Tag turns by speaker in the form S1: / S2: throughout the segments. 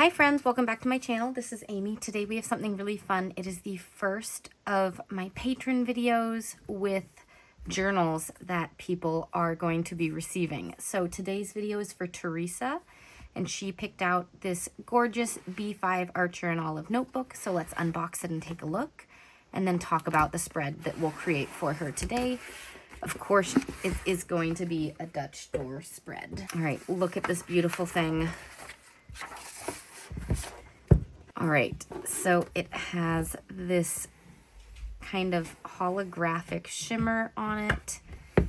S1: Hi friends, welcome back to my channel. This is Amy. Today we have something really fun. It is the first of my patron videos with journals that people are going to be receiving. So today's video is for Teresa, and she picked out this gorgeous B5 Archer and Olive notebook. So let's unbox it and take a look, and then talk about the spread that we'll create for her today. Of course, it is going to be a Dutch door spread. All right, look at this beautiful thing. All right, so it has this kind of holographic shimmer on it.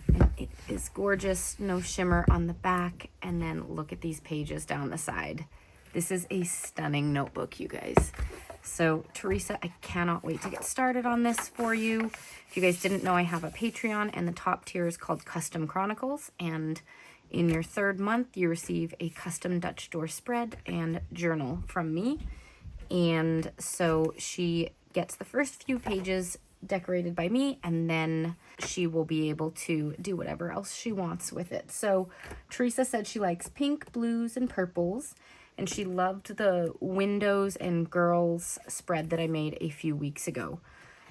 S1: And it is gorgeous, no shimmer on the back. And then look at these pages down the side. This is a stunning notebook, you guys. So Teresa, I cannot wait to get started on this for you. If you guys didn't know, I have a Patreon, and the top tier is called Custom Chronicles. And in your third month, you receive a custom Dutch door spread and journal from me. And so she gets the first few pages decorated by me, and then she will be able to do whatever else she wants with it. So Teresa said she likes pink, blues, and purples, and she loved the windows and girls spread that I made a few weeks ago.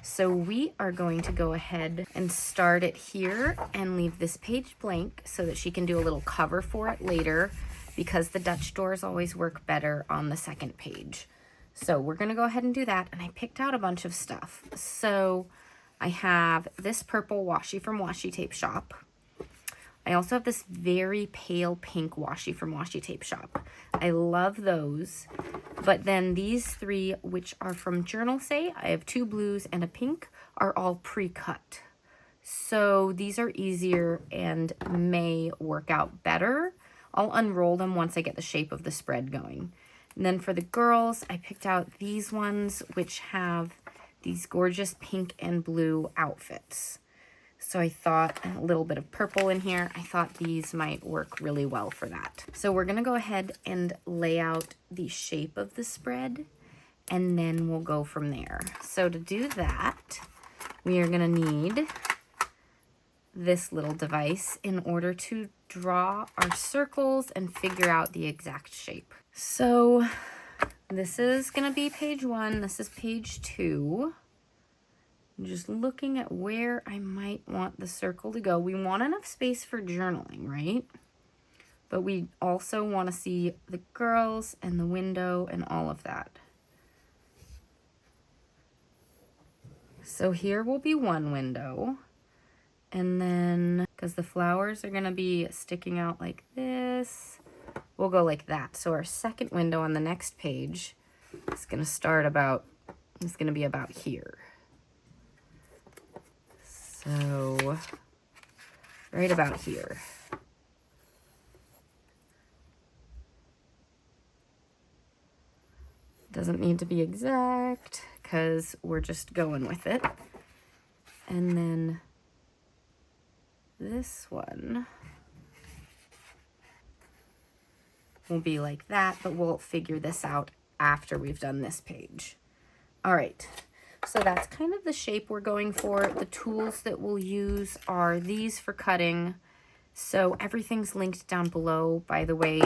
S1: So we are going to go ahead and start it here and leave this page blank so that she can do a little cover for it later, because the Dutch doors always work better on the second page. So we're going to go ahead and do that. And I picked out a bunch of stuff. So I have this purple washi from Washi Tape Shop. I also have this very pale pink washi from Washi Tape Shop. I love those. But then these three, which are from Journal Say, I have two blues and a pink, are all pre-cut. So these are easier and may work out better. I'll unroll them once I get the shape of the spread going. And then for the girls, I picked out these ones, which have these gorgeous pink and blue outfits. So I thought, a little bit of purple in here, I thought these might work really well for that. So we're going to go ahead and lay out the shape of the spread, and then we'll go from there. So to do that, we are going to need this little device in order to draw our circles and figure out the exact shape. So this is going to be page 1. This is page 2. I'm just looking at where I might want the circle to go. We want enough space for journaling, right? But we also want to see the girls and the window and all of that. So here will be one window. And then, because the flowers are going to be sticking out like this, we'll go like that. So our second window on the next page is going to start about, it's going to be about here. So right about here. Doesn't need to be exact because we're just going with it. And then this one will be like that, but we'll figure this out after we've done this page. All right, so that's kind of the shape we're going for. The tools that we'll use are these for cutting. So everything's linked down below, by the way,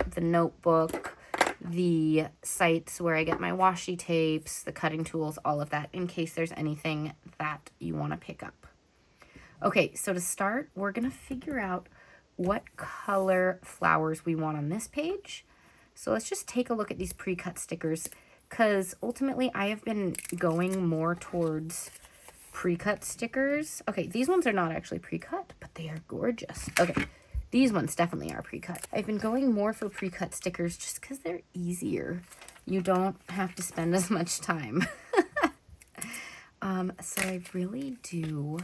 S1: the notebook, the sites where I get my washi tapes, the cutting tools, all of that, in case there's anything that you want to pick up. Okay, so to start, we're going to figure out what color flowers we want on this page. So let's just take a look at these pre-cut stickers, because ultimately I have been going more towards pre-cut stickers. Okay, these ones are not actually pre-cut, but they are gorgeous. Okay, these ones definitely are pre-cut. I've been going more for pre-cut stickers just because they're easier. You don't have to spend as much time. So I really do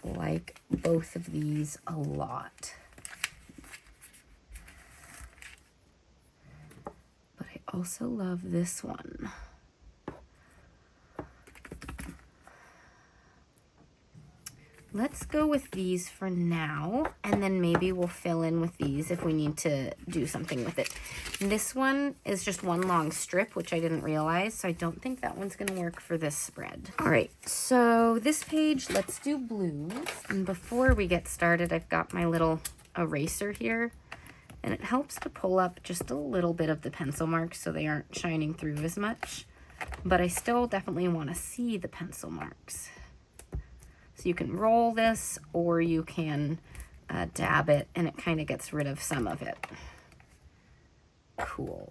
S1: like both of these a lot. But I also love this one. Let's go with these for now, and then maybe we'll fill in with these if we need to do something with it. This one is just one long strip, which I didn't realize, so I don't think that one's going to work for this spread. All right, so this page, let's do blues. And before we get started, I've got my little eraser here, And it helps to pull up just a little bit of the pencil marks so they aren't shining through as much. But I still definitely want to see the pencil marks. So you can roll this, or you can dab it, and it kind of gets rid of some of it. Cool.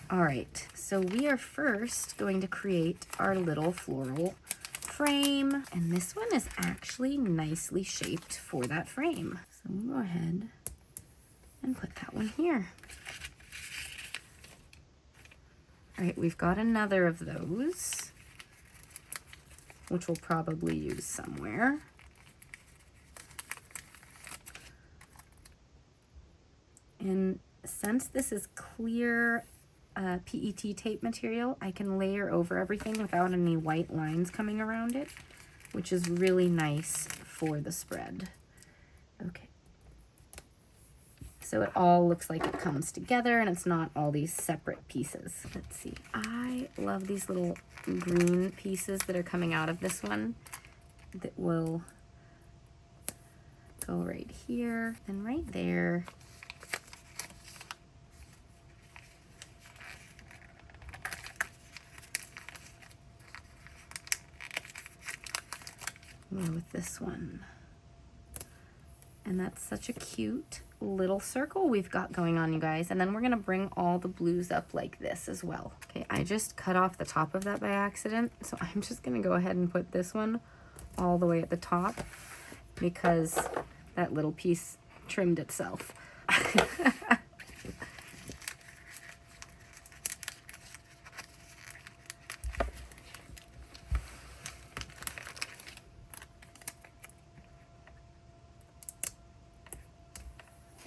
S1: All right, so we are first going to create our little floral frame, and this one is actually nicely shaped for that frame. So we'll go ahead and put that one here. All right, we've got another of those, which we'll probably use somewhere. And since this is clear PET tape material, I can layer over everything without any white lines coming around it, which is really nice for the spread. Okay. So it all looks like it comes together and it's not all these separate pieces. Let's see. I love these little green pieces that are coming out of this one that will go right here and right there. With this one. And that's such a cute little circle we've got going on, you guys. And then we're gonna bring all the blues up like this as well. Okay, I just cut off the top of that by accident, so I'm just gonna go ahead and put this one all the way at the top because that little piece trimmed itself.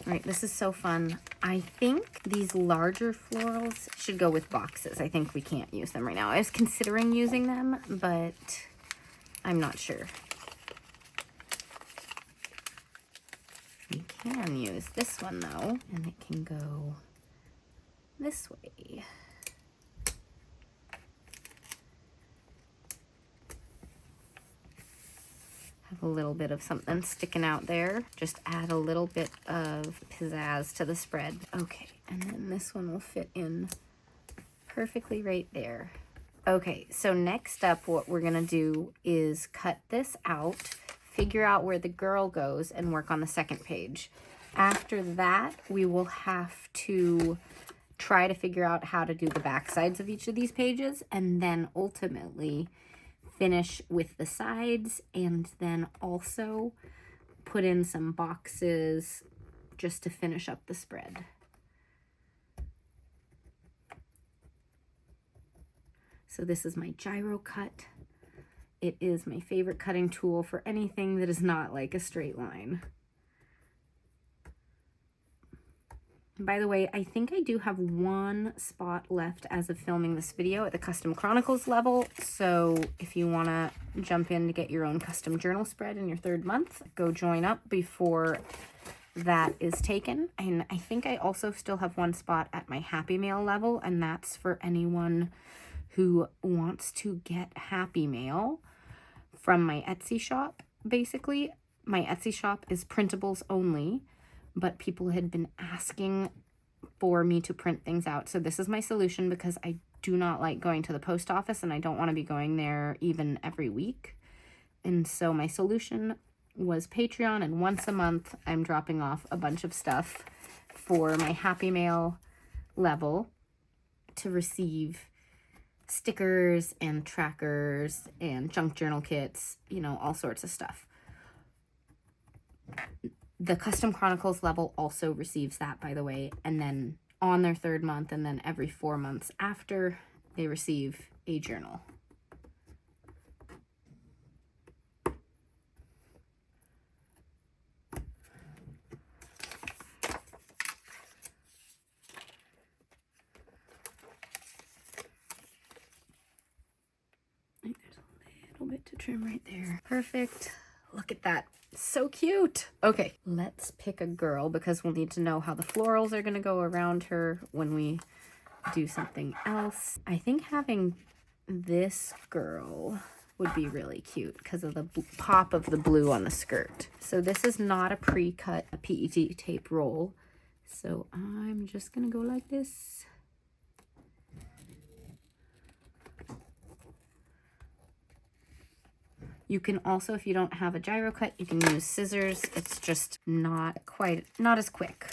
S1: All right, this is so fun. I think these larger florals should go with boxes. I think we can't use them right now. I was considering using them, but I'm not sure. We can use this one though, and it can go this way. Have a little bit of something sticking out there. Just add a little bit of pizzazz to the spread. Okay, and then this one will fit in perfectly right there. Okay, so next up what we're gonna do is cut this out, figure out where the girl goes, and work on the second page. After that, we will have to try to figure out how to do the back sides of each of these pages, and then ultimately finish with the sides, and then also put in some boxes just to finish up the spread. So this is my gyro cut. It is my favorite cutting tool for anything that is not like a straight line. By the way, I think I do have one spot left as of filming this video at the Custom Chronicles level. So if you want to jump in to get your own custom journal spread in your 3rd month, go join up before that is taken. And I think I also still have one spot at my Happy Mail level, and that's for anyone who wants to get Happy Mail from my Etsy shop. Basically, my Etsy shop is printables only, but people had been asking for me to print things out. So this is my solution, because I do not like going to the post office and I don't want to be going there even every week. And so my solution was Patreon, and once a month I'm dropping off a bunch of stuff for my Happy Mail level to receive stickers and trackers and junk journal kits, you know, all sorts of stuff. The Custom Chronicles level also receives that, by the way, and then on their 3rd month, and then every 4 months after, they receive a journal. There's a little bit to trim right there. Perfect. Look at that. So cute. Okay, let's pick a girl, because we'll need to know how the florals are going to go around her when we do something else. I think having this girl would be really cute because of the pop of the blue on the skirt. So this is not a pre-cut PET tape roll. So I'm just gonna go like this. You can also, if you don't have a gyro cut, you can use scissors. It's just not as quick.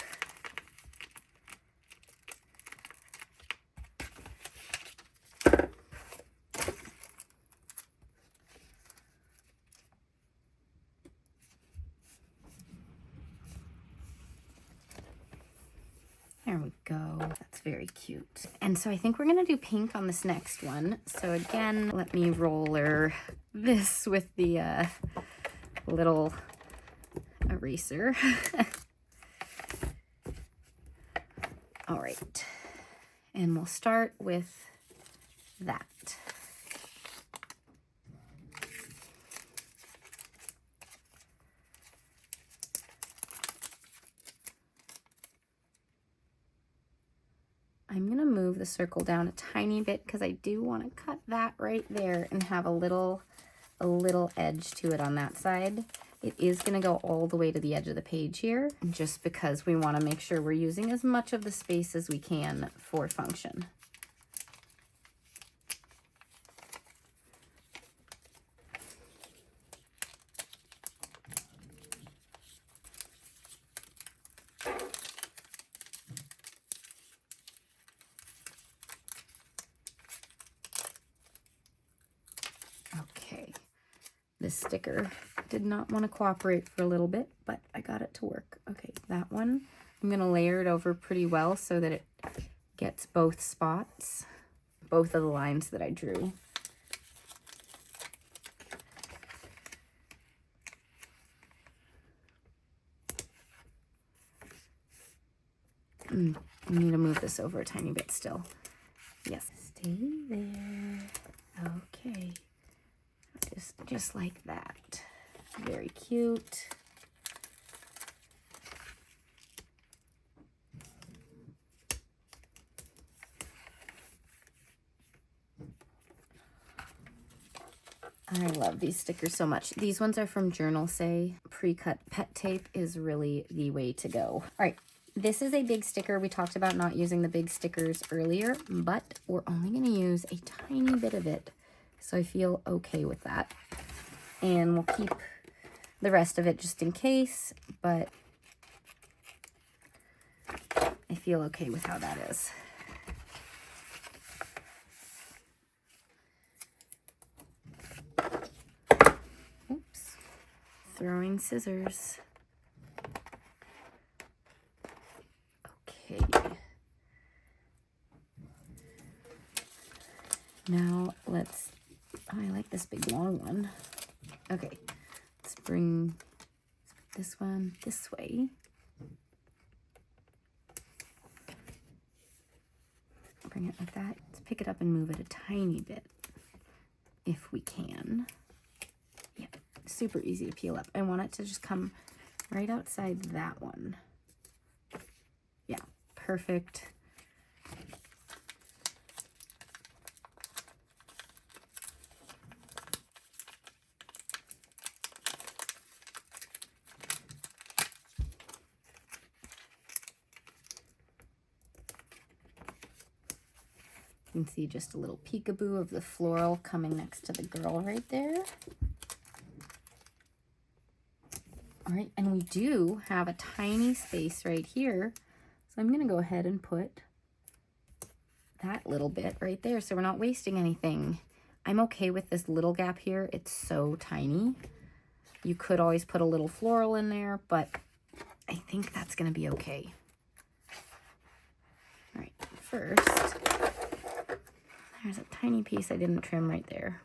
S1: There we go. That's very cute. And so I think we're gonna do pink on this next one. So again, let me roller this with the little eraser. All right. And we'll start with that. I'm gonna move the circle down a tiny bit because I do want to cut that right there and have a little edge to it on that side. It is gonna go all the way to the edge of the page here, just because we want to make sure we're using as much of the space as we can for function. This sticker did not want to cooperate for a little bit, but I got it to work. Okay, that one, I'm going to layer it over pretty well so that it gets both spots, both of the lines that I drew. I need to move this over a tiny bit still. Yes, stay there. Okay. Just like that. Very cute. I love these stickers so much. These ones are from Journal Say. Pre-cut pet tape is really the way to go. All right, this is a big sticker. We talked about not using the big stickers earlier, but we're only going to use a tiny bit of it. So I feel okay with that. And we'll keep the rest of it just in case, but I feel okay with how that is. Oops, throwing scissors. Okay. Now let's, oh, I like this big long one. Okay, let's bring this one this way. Bring it like that. Let's pick it up and move it a tiny bit if we can. Yeah, super easy to peel up. I want it to just come right outside that one. Yeah, perfect. You can see just a little peekaboo of the floral coming next to the girl right there. All right, and we do have a tiny space right here. So I'm gonna go ahead and put that little bit right there so we're not wasting anything. I'm okay with this little gap here. It's so tiny. You could always put a little floral in there, but I think that's gonna be okay. All right, first, there's a tiny piece I didn't trim right there.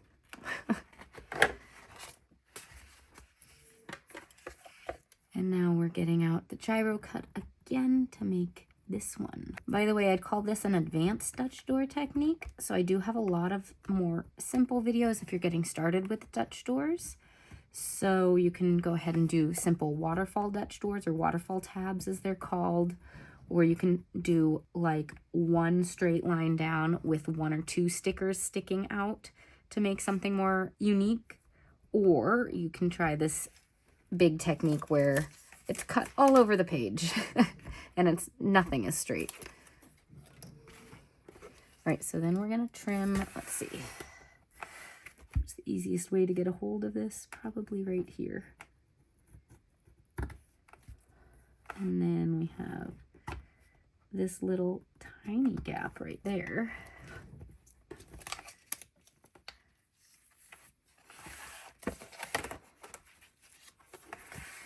S1: And now we're getting out the gyro cut again to make this one. By the way, I'd call this an advanced Dutch door technique. So I do have a lot of more simple videos if you're getting started with Dutch doors. So you can go ahead and do simple waterfall Dutch doors, or waterfall tabs as they're called. Or you can do like one straight line down with one or two stickers sticking out to make something more unique. Or you can try this big technique where it's cut all over the page and nothing is straight. All right, so then we're gonna trim, let's see. What's the easiest way to get a hold of this? Probably right here. And then we have this little tiny gap right there.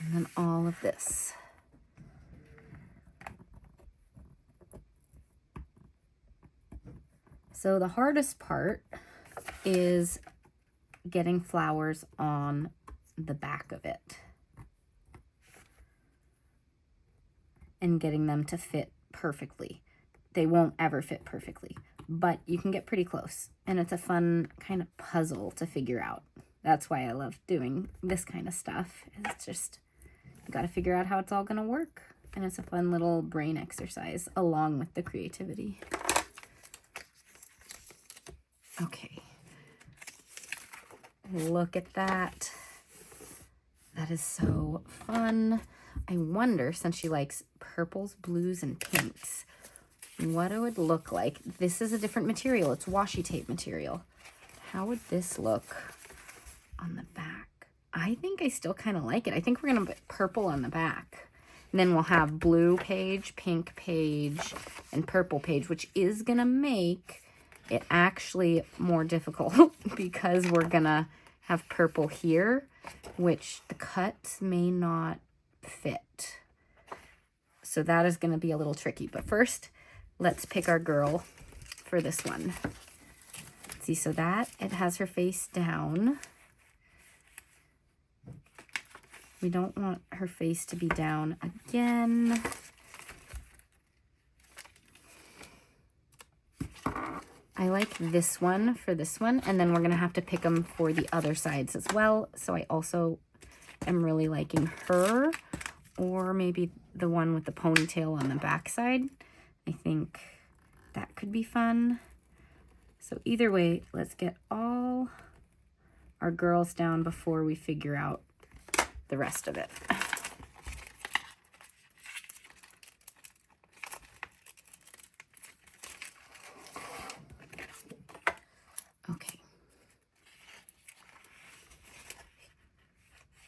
S1: And then all of this. So the hardest part is getting flowers on the back of it and getting them to fit perfectly. They won't ever fit perfectly, but you can get pretty close, and it's a fun kind of puzzle to figure out. That's why I love doing this kind of stuff. It's just, you got to figure out how it's all going to work, and it's a fun little brain exercise along with the creativity. Okay, look at that. That is so fun. I wonder, since she likes purples, blues, and pinks, what it would look like. This is a different material. It's washi tape material. How would this look on the back? I think I still kind of like it. I think we're going to put purple on the back. And then we'll have blue page, pink page, and purple page, which is going to make it actually more difficult because we're gonna have purple here, which the cuts may not fit. So that is gonna be a little tricky. But first, let's pick our girl for this one. See, so that, it has her face down. We don't want her face to be down again. I like this one for this one, and then we're going to have to pick them for the other sides as well. So I also am really liking her, or maybe the one with the ponytail on the back side. I think that could be fun. So either way, let's get all our girls down before we figure out the rest of it. Okay.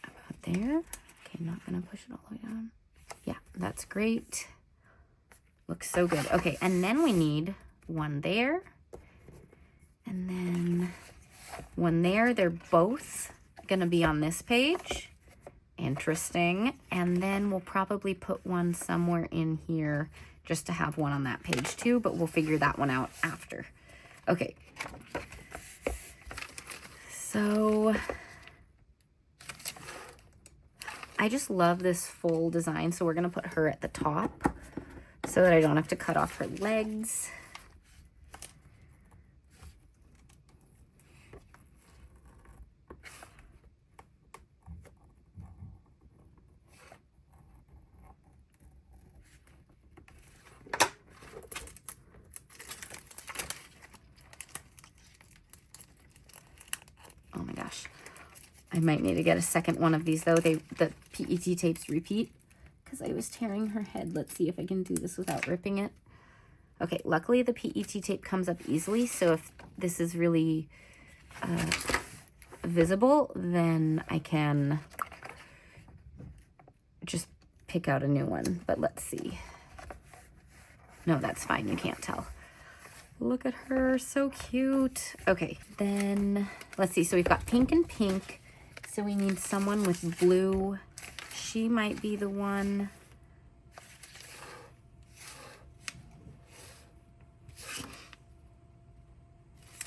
S1: About there. Okay, not gonna push it all the way down. Yeah, that's great. Looks so good. Okay, and then we need one there. And then one there. They're both gonna be on this page. Interesting. And then we'll probably put one somewhere in here just to have one on that page too, but we'll figure that one out after. Okay. So I just love this full design. So we're going to put her at the top so that I don't have to cut off her legs. Oh my gosh. I might need to get a second one of these though. The PET tapes repeat because I was tearing her head. Let's see if I can do this without ripping it. Okay, luckily the PET tape comes up easily. So if this is really visible, then I can just pick out a new one. But let's see. No, that's fine. You can't tell. Look at her, so cute. Okay, then let's see. So we've got pink and pink. So we need someone with blue. She might be the one.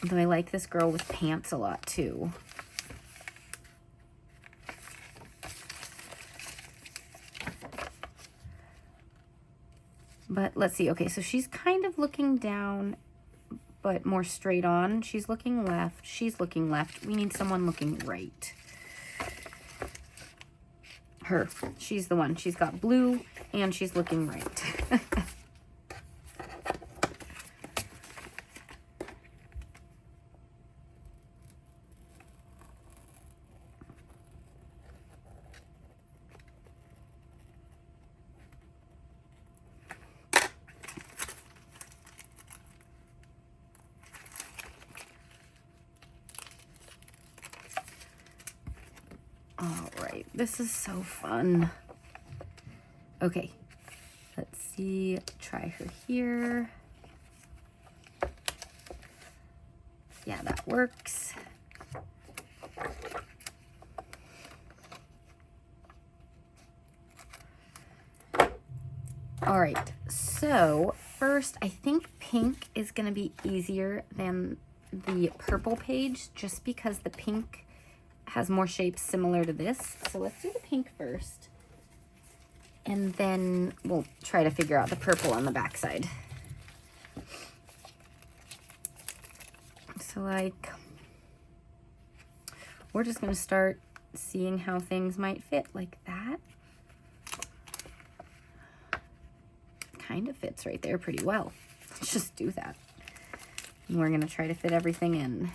S1: Though I like this girl with pants a lot too. But let's see. Okay, so she's kind of looking down, but more straight on. She's looking left. She's looking left. We need someone looking right. Her. She's the one. She's got blue and she's looking right. All right, this is so fun. Okay, let's see, try her here. Yeah, that works. All right, so first I think pink is gonna be easier than the purple page just because the pink has more shapes similar to this. So let's do the pink first. And then we'll try to figure out the purple on the backside. So like, we're just gonna start seeing how things might fit like that. Kind of fits right there pretty well. Let's just do that. And we're gonna try to fit everything in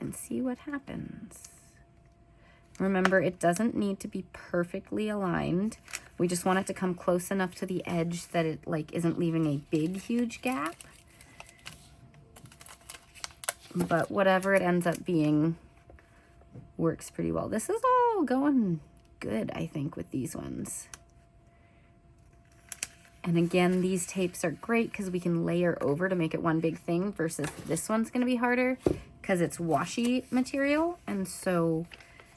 S1: and see what happens. Remember, it doesn't need to be perfectly aligned. We just want it to come close enough to the edge that it like isn't leaving a big, huge gap. But whatever it ends up being works pretty well. This is all going good, I think, with these ones. And again, these tapes are great because we can layer over to make it one big thing versus this one's gonna be harder because it's washi material. And so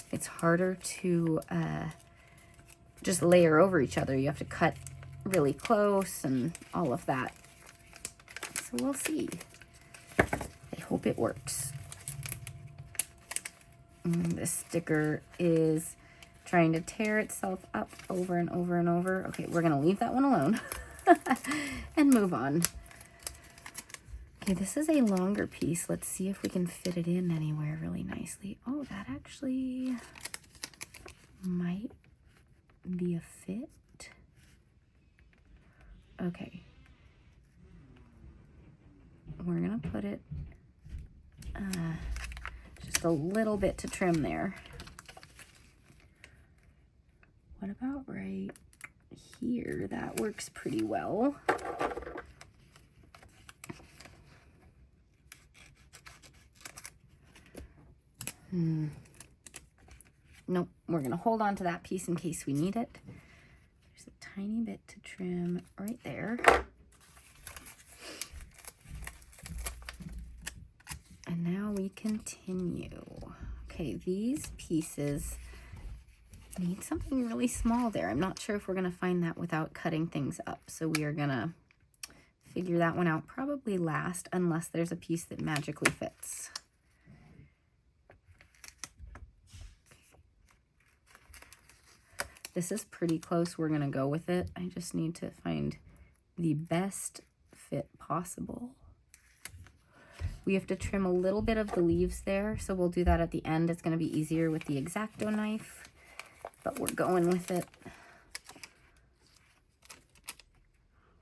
S1: it's harder to just layer over each other. You have to cut really close and all of that. So we'll see. I hope it works. This sticker is trying to tear itself up over and over and over. Okay, we're gonna leave that one alone and move on. Okay, this is a longer piece. Let's see if we can fit it in anywhere really nicely. Oh, that actually might be a fit. Okay. We're gonna put it just a little bit to trim there. What about right here? That works pretty well. Nope, we're gonna hold on to that piece in case we need it. There's a tiny bit to trim right there. And now we continue. Okay, these pieces need something really small there. I'm not sure if we're gonna find that without cutting things up. So we are gonna figure that one out probably last, unless there's a piece that magically fits. This is pretty close. We're gonna go with it. I just need to find the best fit possible. We have to trim a little bit of the leaves there, so we'll do that at the end. It's gonna be easier with the X-Acto knife, but we're going with it.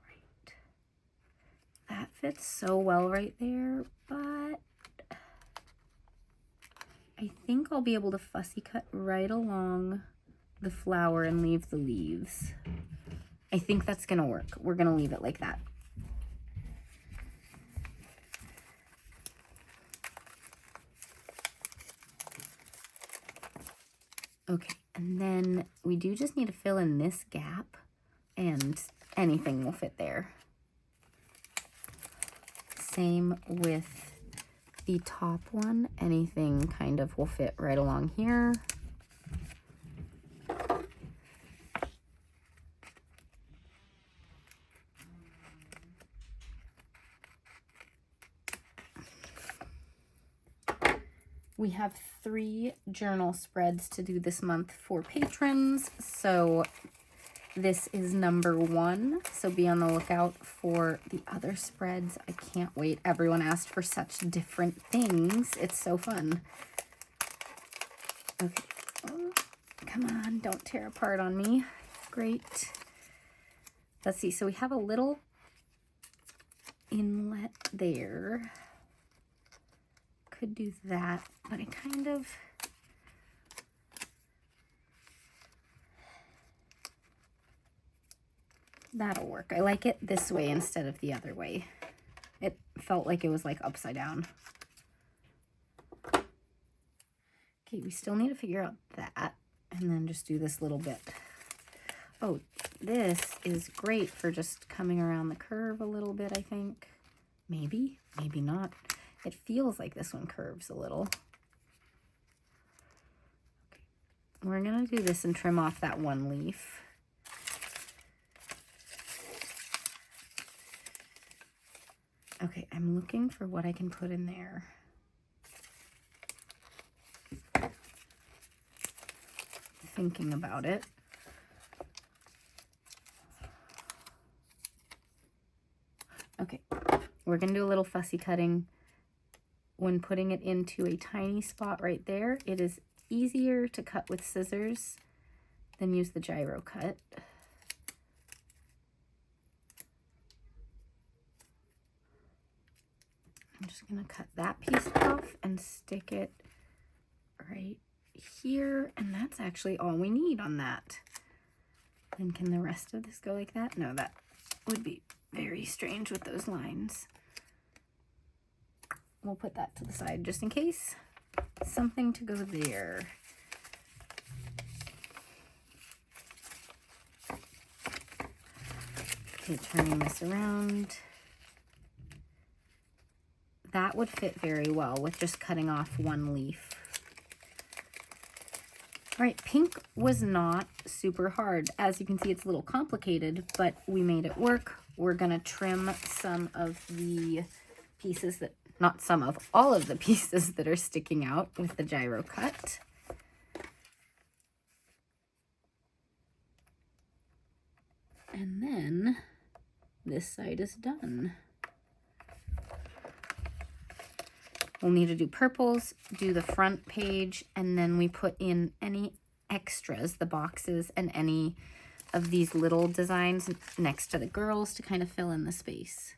S1: Right. That fits so well right there, but I think I'll be able to fussy cut right along the flower and leave the leaves. I think that's gonna work. We're gonna leave it like that. Okay, and then we do just need to fill in this gap and anything will fit there. Same with the top one. Anything kind of will fit right along here. We have 3 journal spreads to do this month for patrons, so this is number 1, so be on the lookout for the other spreads. I can't wait. Everyone asked for such different things. It's so fun. Okay. Oh, come on, don't tear apart on me. Great. Let's see, so we have a little inlet there. Could do that, but I kind of that'll work. I like it this way instead of the other way. It felt like it was like upside down. Okay, we still need to figure out that, And then just do this little bit. Oh, this is great for just coming around the curve a little bit, I think. Maybe, maybe not. It feels like this one curves a little. Okay. We're gonna do this and trim off that one leaf. Okay, I'm looking for what I can put in there. Thinking about it. Okay, we're gonna do a little fussy cutting. When putting it into a tiny spot right there, it is easier to cut with scissors than use the gyro cut. I'm just gonna cut that piece off and stick it right here, and that's actually all we need on that. And can the rest of this go like that? No, that would be very strange with those lines. We'll put that to the side just in case. Something to go there. Okay, turning this around. That would fit very well with just cutting off one leaf. All right, pink was not super hard. As you can see, it's a little complicated, but we made it work. We're gonna trim some of the pieces that, not some of, all of the pieces that are sticking out with the gyro cut. And then this side is done. We'll need to do purples, do the front page, and then we put in any extras, the boxes, and any of these little designs next to the girls to kind of fill in the space.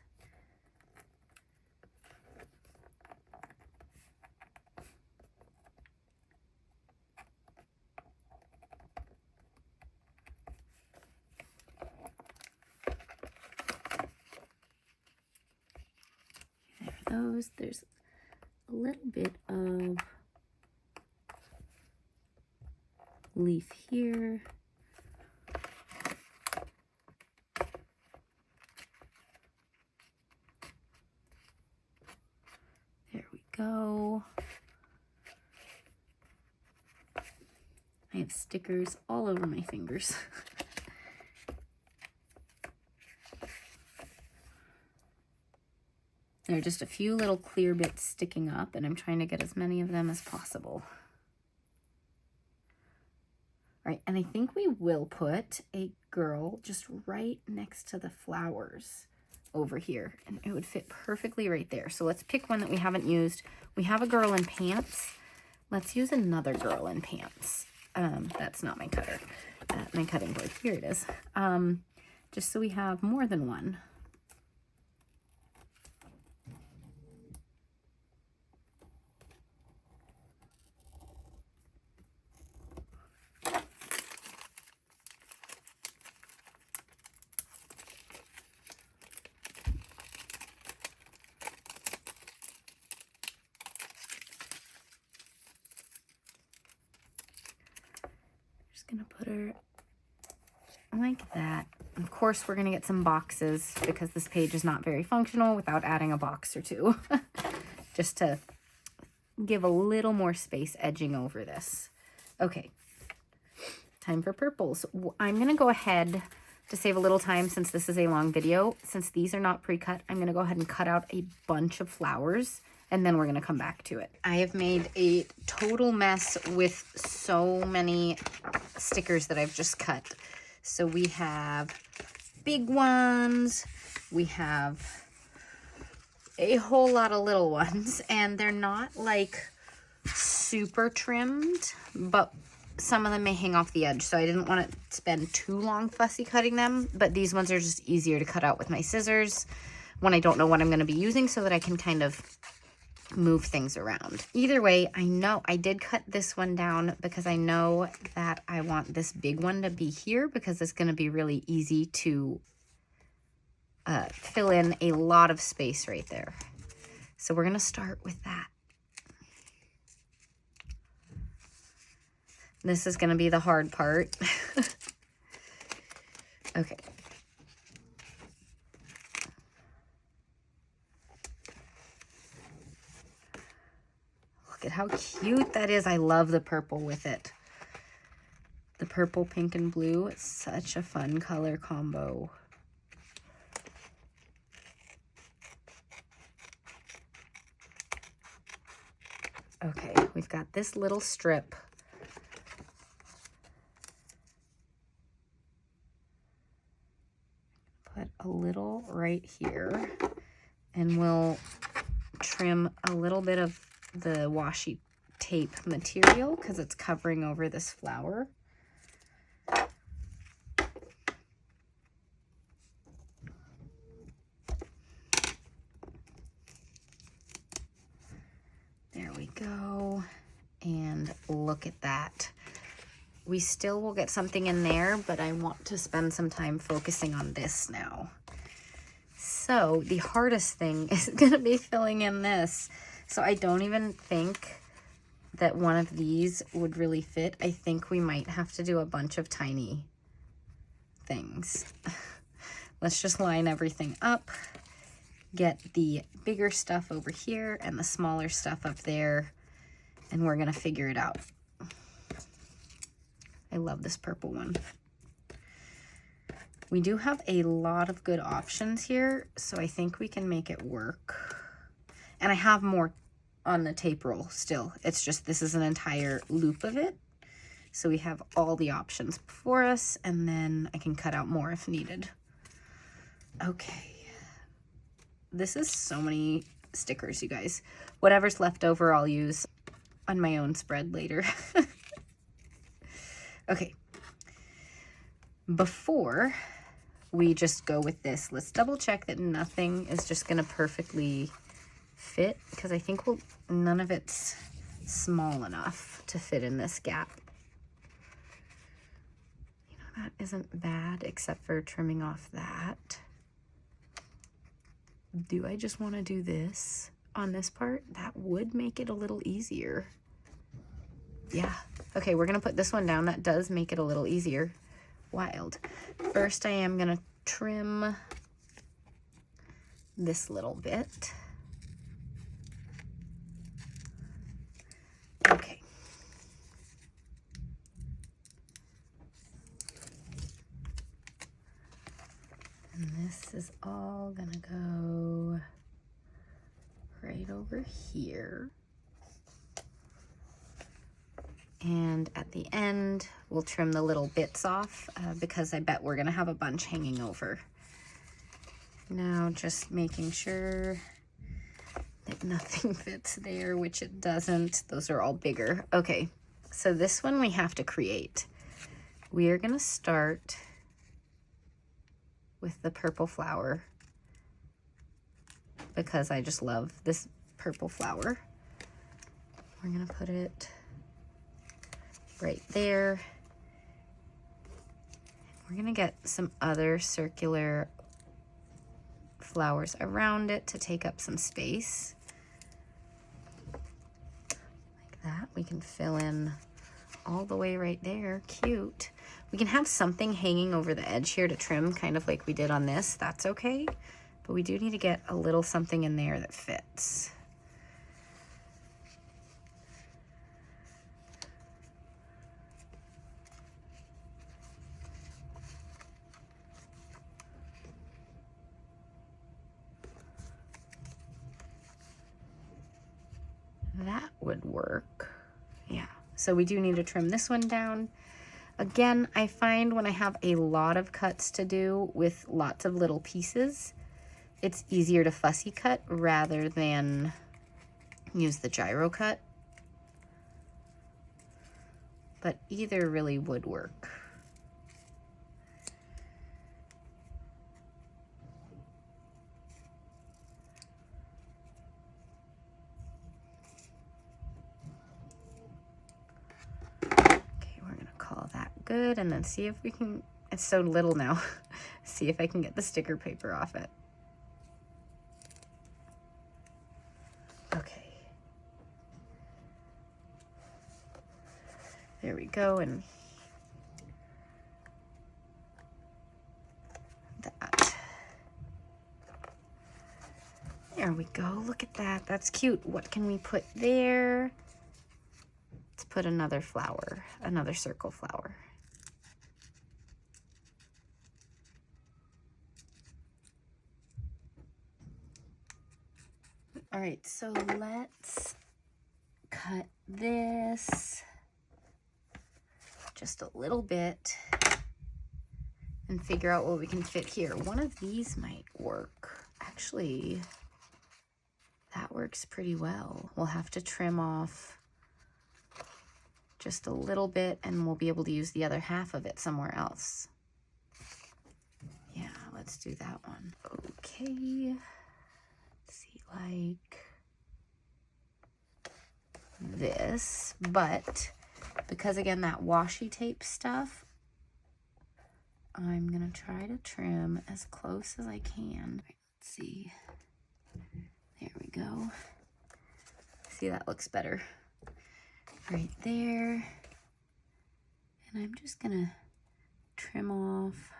S1: There are those. There's a little bit of leaf here. There we go. I have stickers all over my fingers. There are just a few little clear bits sticking up, and I'm trying to get as many of them as possible. All right, and I think we will put a girl just right next to the flowers over here, and it would fit perfectly right there. So let's pick one that we haven't used. We have a girl in pants. Let's use another girl in pants. That's not my cutter, my cutting board. Here it is. Just so we have more than one. Gonna put her like that. Of course, we're gonna get some boxes because this page is not very functional without adding a box or two, just to give a little more space edging over this. Okay, time for purples. I'm gonna go ahead to save a little time since this is a long video. Since these are not pre-cut, I'm gonna go ahead and cut out a bunch of flowers, and then we're gonna come back to it. I have made a total mess with so many stickers that I've just cut. So we have big ones, we have a whole lot of little ones, and they're not like super trimmed, but some of them may hang off the edge, so I didn't want to spend too long fussy cutting them, but these ones are just easier to cut out with my scissors when I don't know what I'm going to be using, so that I can kind of move things around. Either way, I know I did cut this one down because I know that I want this big one to be here because it's going to be really easy to fill in a lot of space right there. So we're going to start with that. This is going to be the hard part. Okay. Look at how cute that is. I love the purple with it. The purple, pink, and blue. It's such a fun color combo. Okay, we've got this little strip. Put a little right here, and we'll trim a little bit of the washi tape material because it's covering over this flower. There we go. And look at that. We still will get something in there, but I want to spend some time focusing on this now. So the hardest thing is going to be filling in this. So I don't even think that one of these would really fit. I think we might have to do a bunch of tiny things. Let's just line everything up. Get the bigger stuff over here and the smaller stuff up there, and we're gonna figure it out. I love this purple one. We do have a lot of good options here, so I think we can make it work. And I have more on the tape roll still. It's just this is an entire loop of it. So we have all the options before us, and then I can cut out more if needed. Okay. This is so many stickers, you guys. Whatever's left over, I'll use on my own spread later. Okay. Before we just go with this, let's double check that nothing is just gonna perfectly fit, because I think none of it's small enough to fit in this gap. You know, that isn't bad except for trimming off that. Do I just want to do this on this part? That would make it a little easier. Yeah. Okay, we're going to put this one down. That does make it a little easier. Wild. First, I am going to trim this little bit. Okay. And this is all gonna go right over here. And at the end, we'll trim the little bits off because I bet we're gonna have a bunch hanging over. Now just making sure that nothing fits there, which it doesn't. Those are all bigger. Okay, so this one we have to create. We are gonna start with the purple flower because I just love this purple flower. We're gonna put it right there. We're gonna get some other circular flowers around it to take up some space. Like that. We can fill in all the way right there. Cute. We can have something hanging over the edge here to trim, kind of like we did on this. That's okay. But we do need to get a little something in there that fits. That would work. Yeah. So we do need to trim this one down. Again, I find when I have a lot of cuts to do with lots of little pieces, it's easier to fussy cut rather than use the gyro cut. But either really would work. Good, and then see if we can, it's so little now, see if I can get the sticker paper off it. Okay. There we go, and that. There we go. Look at that. That's cute. What can we put there? Let's put another flower, another circle flower. All right, so let's cut this just a little bit and figure out what we can fit here. One of these might work. Actually, that works pretty well. We'll have to trim off just a little bit and we'll be able to use the other half of it somewhere else. Yeah, let's do that one. Okay. See, like this, but because again, that washi tape stuff, I'm gonna try to trim as close as I can. Let's see, there we go. See, that looks better right there. And I'm just gonna trim off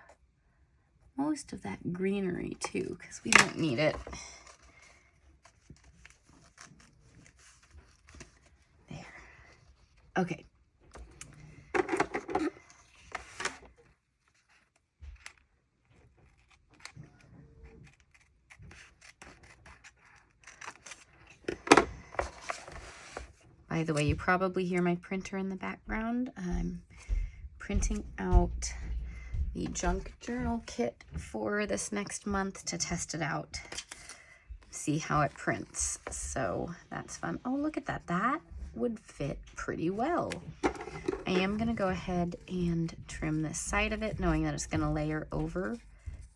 S1: most of that greenery too, because we don't need it. There. Okay. By the way, you probably hear my printer in the background. I'm printing out the junk journal kit for this next month to test it out, see how it prints. So that's fun. Oh, look at that. That would fit pretty well. I am going to go ahead and trim this side of it, knowing that it's going to layer over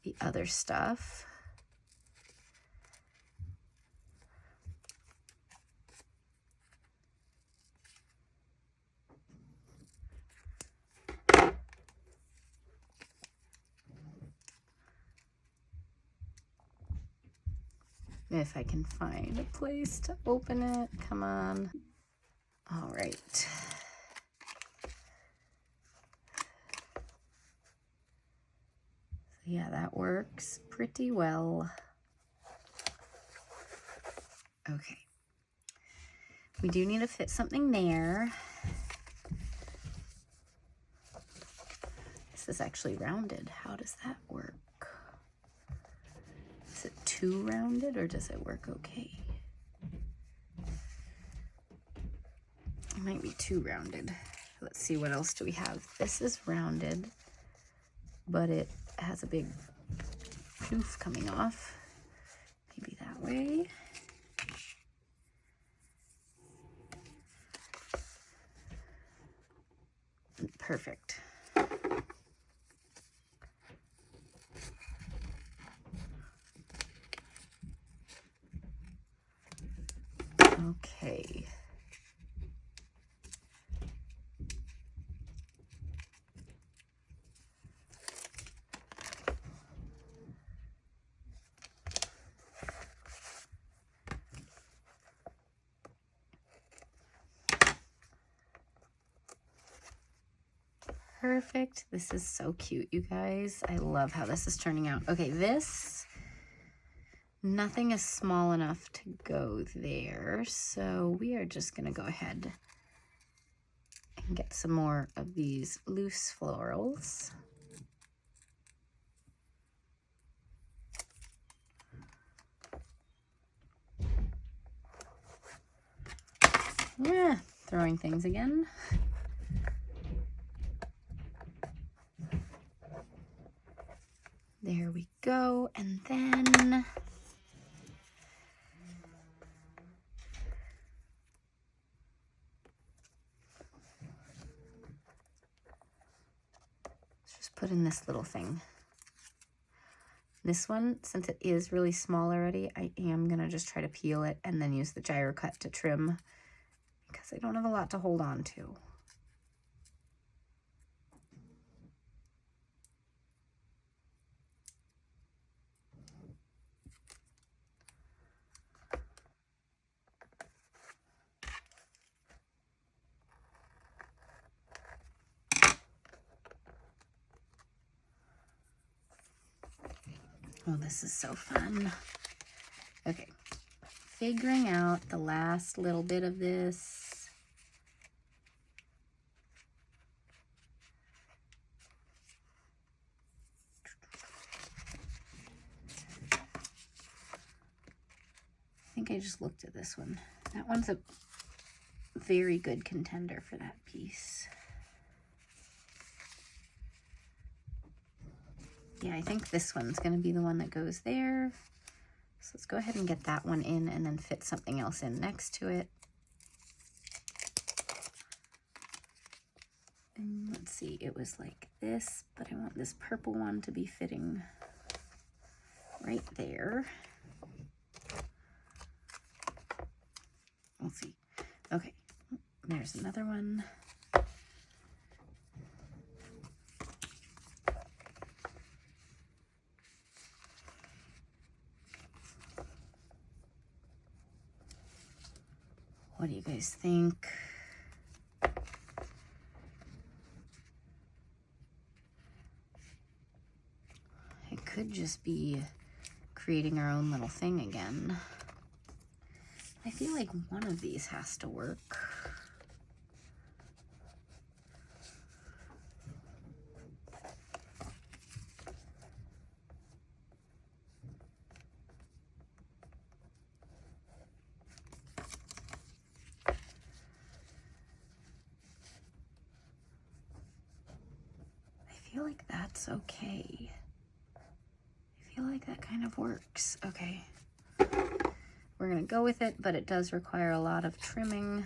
S1: the other stuff. If I can find a place to open it, come on. All right. So yeah, that works pretty well. Okay. We do need to fit something there. This is actually rounded. How does that work? Is it too rounded or does it work okay? It might be too rounded. Let's see, what else do we have? This is rounded, but it has a big poof coming off. Maybe that way. Perfect. Okay. Perfect. This is so cute, you guys. I love how this is turning out. Okay, this, nothing is small enough to go there, so we are just gonna go ahead and get some more of these loose florals. Yeah, throwing things again. There we go, and then let's just put in this little thing. This one, since it is really small already, I am gonna just try to peel it and then use the gyro cut to trim because I don't have a lot to hold on to. Oh, this is so fun. Okay, figuring out the last little bit of this. I think I just looked at this one. That one's a very good contender for that piece. Yeah, I think this one's going to be the one that goes there. So let's go ahead and get that one in and then fit something else in next to it. And let's see, it was like this, but I want this purple one to be fitting right there. We'll see. Okay, there's another one. What do you guys think? It could just be creating our own little thing again. I feel like one of these has to work. I feel like that's okay. I feel like that kind of works. Okay. We're gonna go with it, but it does require a lot of trimming.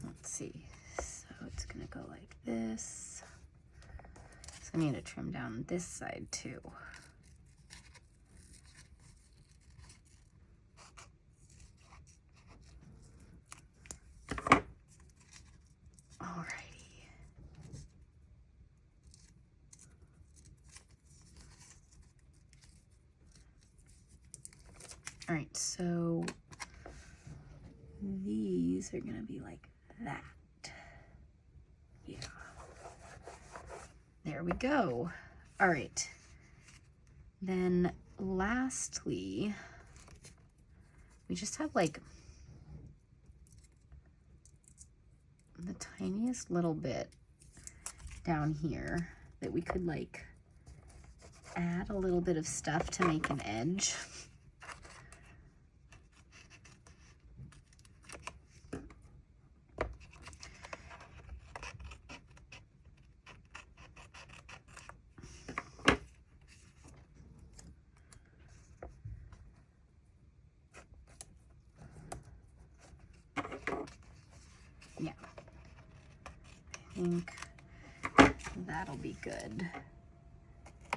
S1: Let's see. So it's gonna go like this. So I need to trim down this side too. All right, so these are gonna be like that. Yeah. There we go. All right. Then lastly, we just have like the tiniest little bit down here that we could like add a little bit of stuff to make an edge. Yeah, I think that'll be good.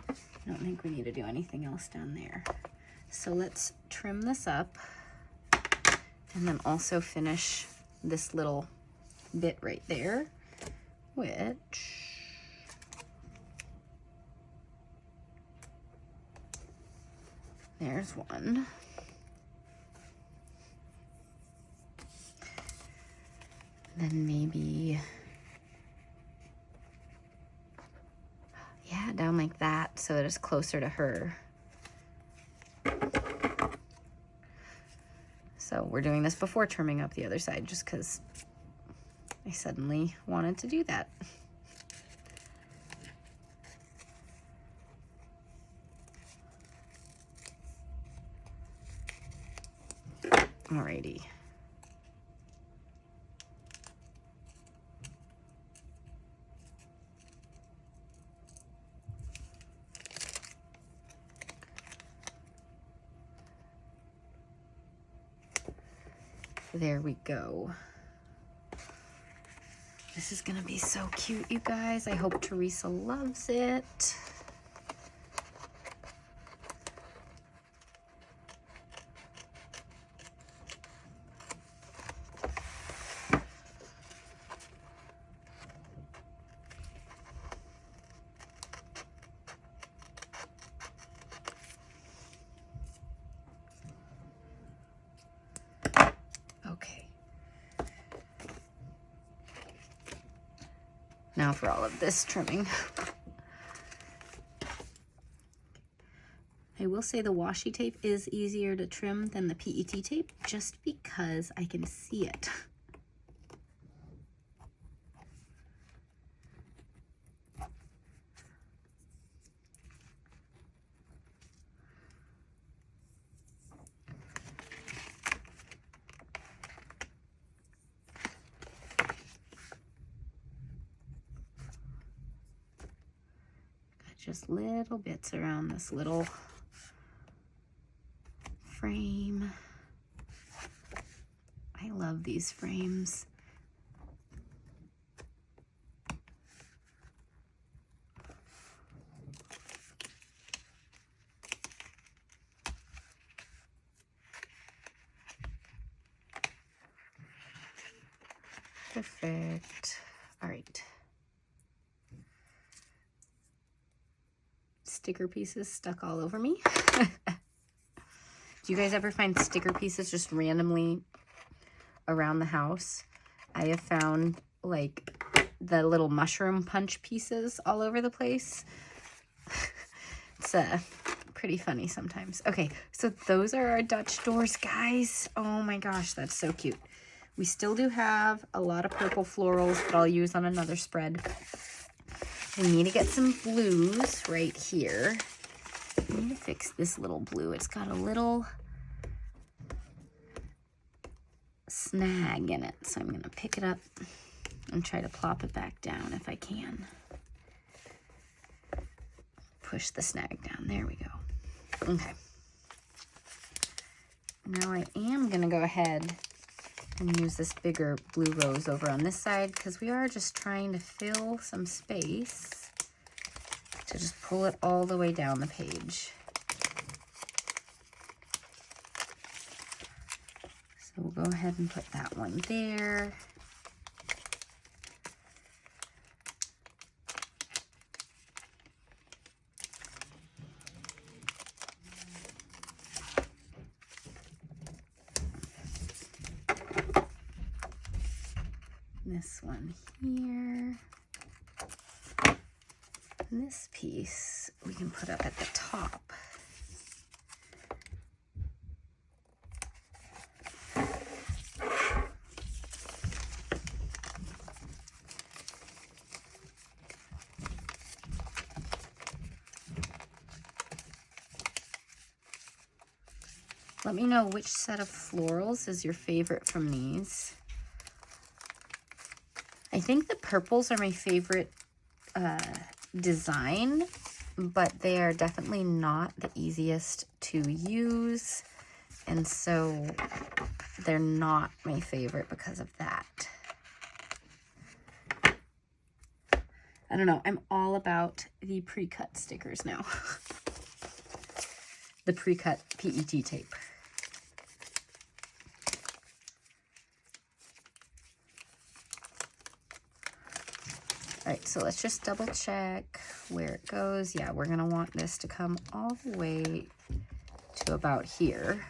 S1: I don't think we need to do anything else down there. So let's trim this up and then also finish this little bit right there, which there's one. Then maybe, yeah, down like that so that it's closer to her. So we're doing this before trimming up the other side just because I suddenly wanted to do that. Alrighty. There we go. This is gonna be so cute, you guys. I hope Teresa loves it. Now for all of this trimming. I will say the washi tape is easier to trim than the PET tape just because I can see it. Just little bits around this little frame. I love these frames. Perfect. All right. Sticker pieces stuck all over me. Do you guys ever find sticker pieces just randomly around the house? I have found like the little mushroom punch pieces all over the place. It's pretty funny sometimes. Okay, so those are our Dutch doors, guys. Oh my gosh, that's so cute. We still do have a lot of purple florals that I'll use on another spread. We need to get some blues right here. I need to fix this little blue. It's got a little snag in it. So I'm going to pick it up and try to plop it back down if I can. Push the snag down. There we go. Okay. Now I am going to go ahead and use this bigger blue rose over on this side because we are just trying to fill some space to just pull it all the way down the page. So we'll go ahead and put that one there. This one here. And this piece we can put up at the top. Let me know which set of florals is your favorite from these. I think the purples are my favorite design, but they are definitely not the easiest to use, and so they're not my favorite because of that. I don't know, I'm all about the pre-cut stickers now. The pre-cut PET tape. All right, so let's just double check where it goes. Yeah, we're gonna want this to come all the way to about here.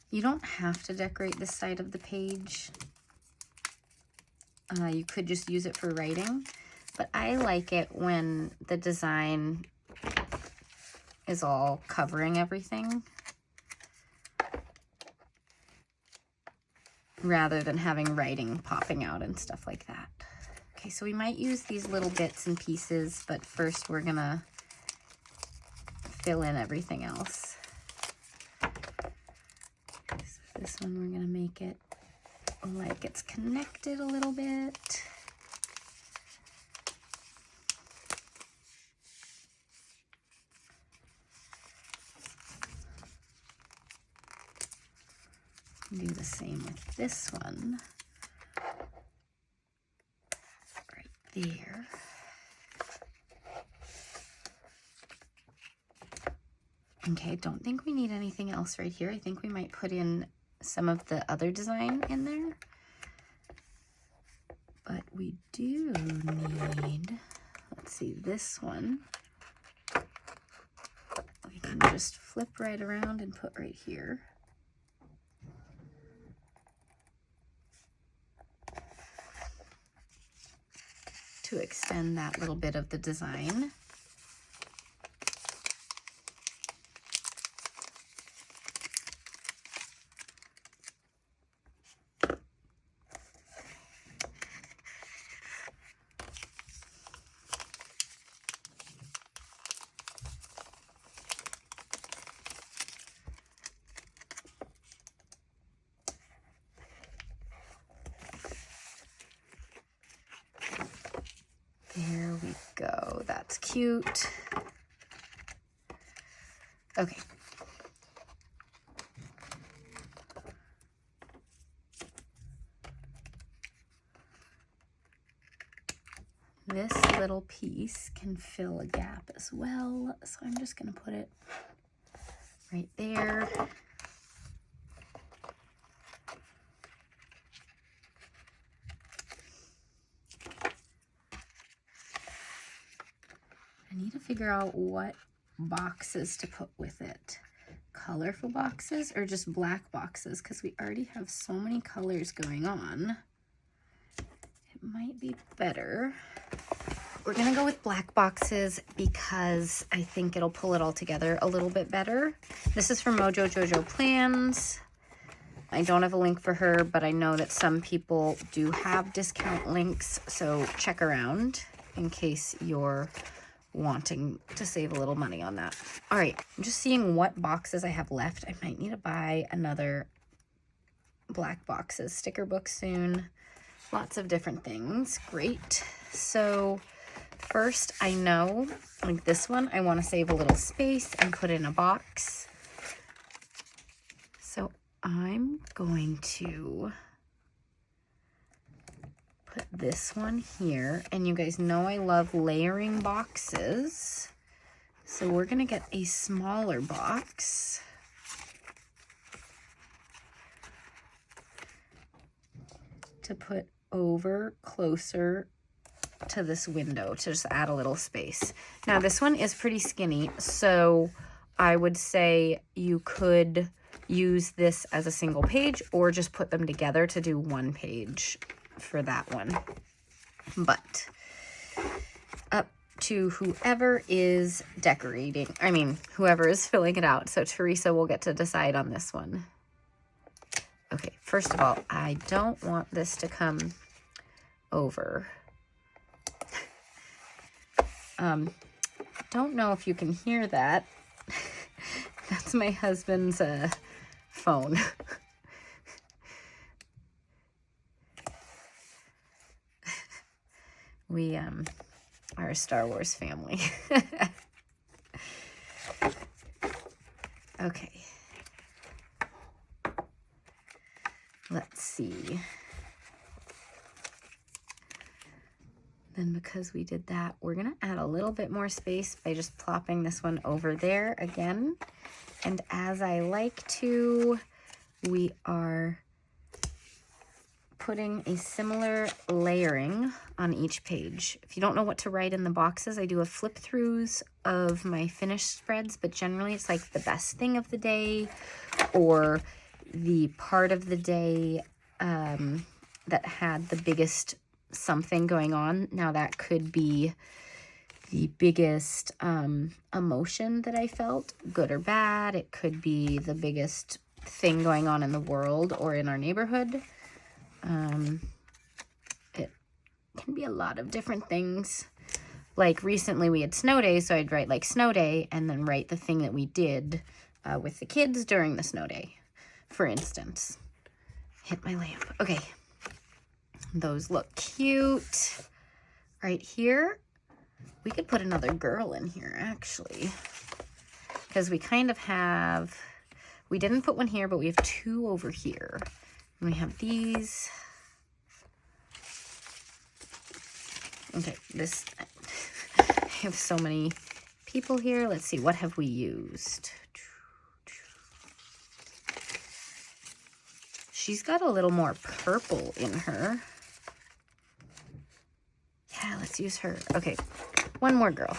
S1: You don't have to decorate this side of the page. You could just use it for writing. But I like it when the design is all covering everything rather than having writing popping out and stuff like that. Okay, so we might use these little bits and pieces, but first we're gonna fill in everything else. Okay, so this one we're gonna make it like it's connected a little bit. Do the same with this one right there. Okay, don't think we need anything else right here. I think we might put in some of the other design in there, but we do need see, this one we can just flip right around and put right here. To extend that little bit of the design. There we go. That's cute. Okay. This little piece can fill a gap as well, so I'm just going to put it right there. I need to figure out what boxes to put with it. Colorful boxes or just black boxes, because we already have so many colors going on. It might be better. We're gonna go with black boxes because I think it'll pull it all together a little bit better. This is from Mojo Jojo Plans. I don't have a link for her, but I know that some people do have discount links, so check around in case you're wanting to save a little money on that. All right, I'm just seeing what boxes I have left. I might need to buy another black boxes sticker book soon. Lots of different things. Great. So first, I know, like this one, I want to save a little space and put in a box. So I'm going to put this one here. And you guys know I love layering boxes. So we're going to get a smaller box. To put over closer to this window to just add a little space. Now this one is pretty skinny, so I would say you could use this as a single page or just put them together to do one page for that one. But up to whoever is decorating, I mean, whoever is filling it out. So Teresa will get to decide on this one. Okay, first of all, I don't want this to come over. Don't know if you can hear that. That's my husband's phone. We are a Star Wars family. Okay. Let's see. Then because we did that, we're going to add a little bit more space by just plopping this one over there again. And as I like to, we are putting a similar layering on each page. If you don't know what to write in the boxes, I do a flip throughs of my finished spreads, but generally it's like the best thing of the day or the part of the day that had the biggest something going on. Now that could be the biggest emotion that I felt, good or bad. It could be the biggest thing going on in the world or in our neighborhood. It can be a lot of different things. Like recently we had snow day, so I'd write like snow day and then write the thing that we did with the kids during the snow day, for instance. Hit my lamp. Okay. Those look cute. Right here, we could put another girl in here, actually. Because we kind of have, we didn't put one here, but we have two over here. And we have these. Okay, this, I have so many people here. Let's see, what have we used? She's got a little more purple in her. Yeah, let's use her. Okay, one more girl.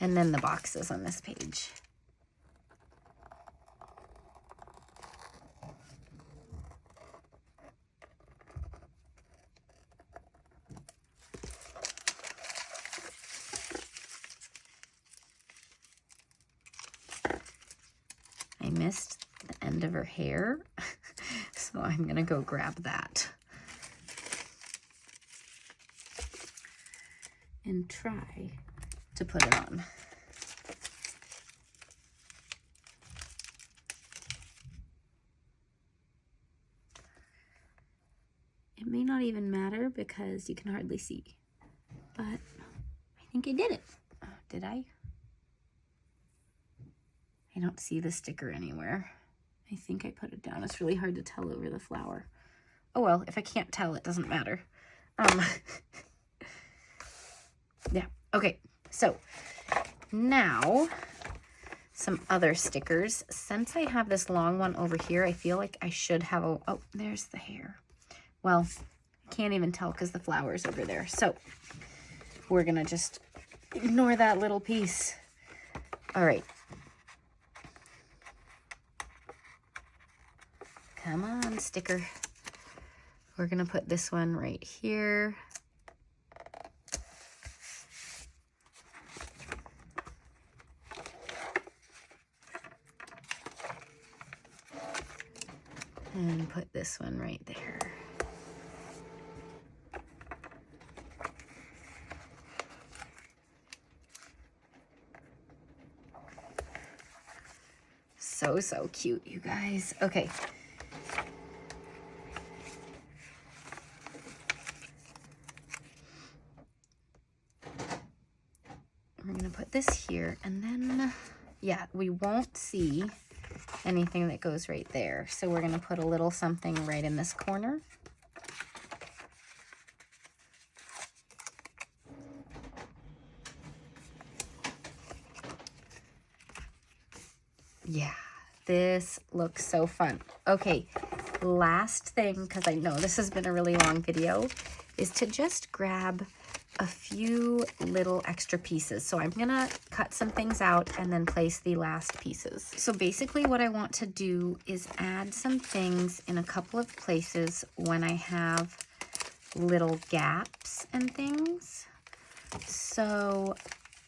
S1: And then the boxes on this page. I missed the end of her hair, so I'm gonna go grab that and try to put it on. It may not even matter because you can hardly see, but I think I did it. Did I? I don't see the sticker anywhere. I think I put it down. It's really hard to tell over the flower. Oh well, if I can't tell, it doesn't matter. Yeah, okay. So now some other stickers. Since I have this long one over here, I feel like I should have a, oh, there's the hair. Well, I can't even tell because the flower's over there. So we're gonna just ignore that little piece. All right. Come on, sticker. We're gonna put this one right here. And put this one right there. So cute, you guys. Okay. We're gonna put this here, and then, yeah, we won't see anything that goes right there. So we're gonna put a little something right in this corner. Yeah, this looks so fun. Okay, last thing, because I know this has been a really long video, is to just grab a few little extra pieces. So I'm gonna cut some things out and then place the last pieces. So basically what I want to do is add some things in a couple of places when I have little gaps and things. So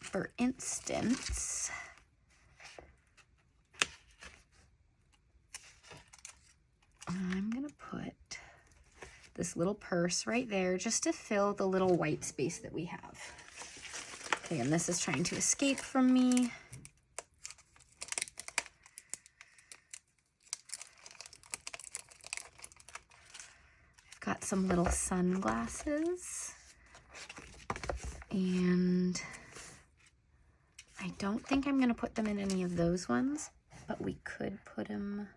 S1: for instance, I'm gonna put this little purse right there just to fill the little white space that we have. Okay, and this is trying to escape from me. I've got some little sunglasses. And I don't think I'm gonna put them in any of those ones, but we could put them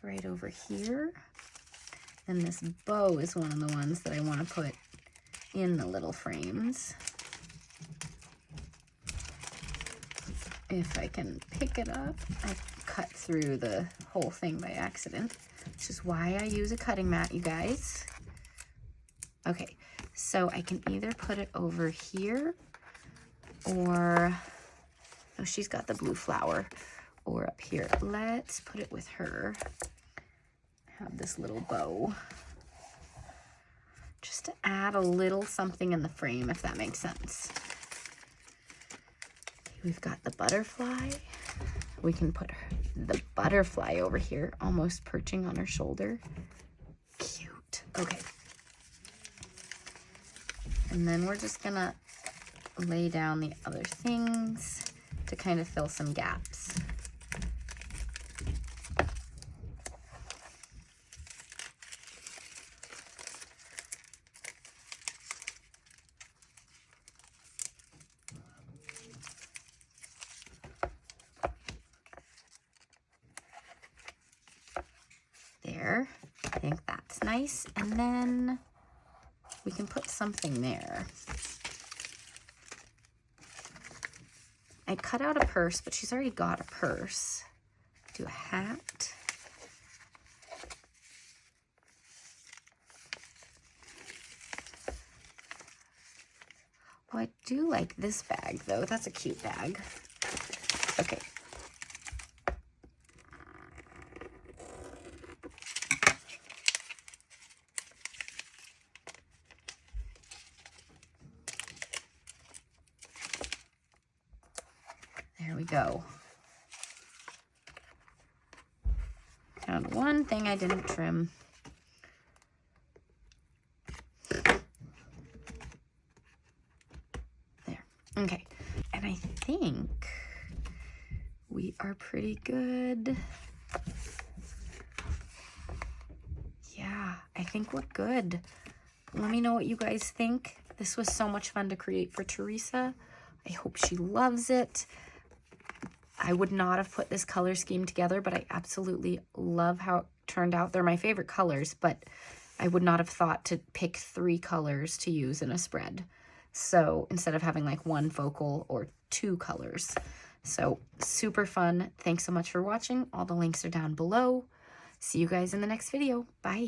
S1: right over here. And this bow is one of the ones that I want to put in the little frames. If I can pick it up, I cut through the whole thing by accident, which is why I use a cutting mat, you guys. Okay, so I can either put it over here or, oh, she's got the blue flower, or up here. Let's put it with her. Have this little bow. Just to add a little something in the frame, if that makes sense. We've got the butterfly. We can put the butterfly over here, almost perching on her shoulder. Cute. Okay. And then we're just gonna lay down the other things to kind of fill some gaps. There, I think that's nice. And then we can put something there. I cut out a purse, but she's already got a purse. Do a hat. Well, I do like this bag, though. That's a cute bag. Okay. There we go. Found one thing I didn't trim. There. Okay. And I think we are pretty good. Yeah, I think we're good. Let me know what you guys think. This was so much fun to create for Teresa. I hope she loves it. I would not have put this color scheme together, but I absolutely love how it turned out. They're my favorite colors, but I would not have thought to pick 3 colors to use in a spread. So instead of having like 1 focal or 2 colors. So super fun. Thanks so much for watching. All the links are down below. See you guys in the next video. Bye.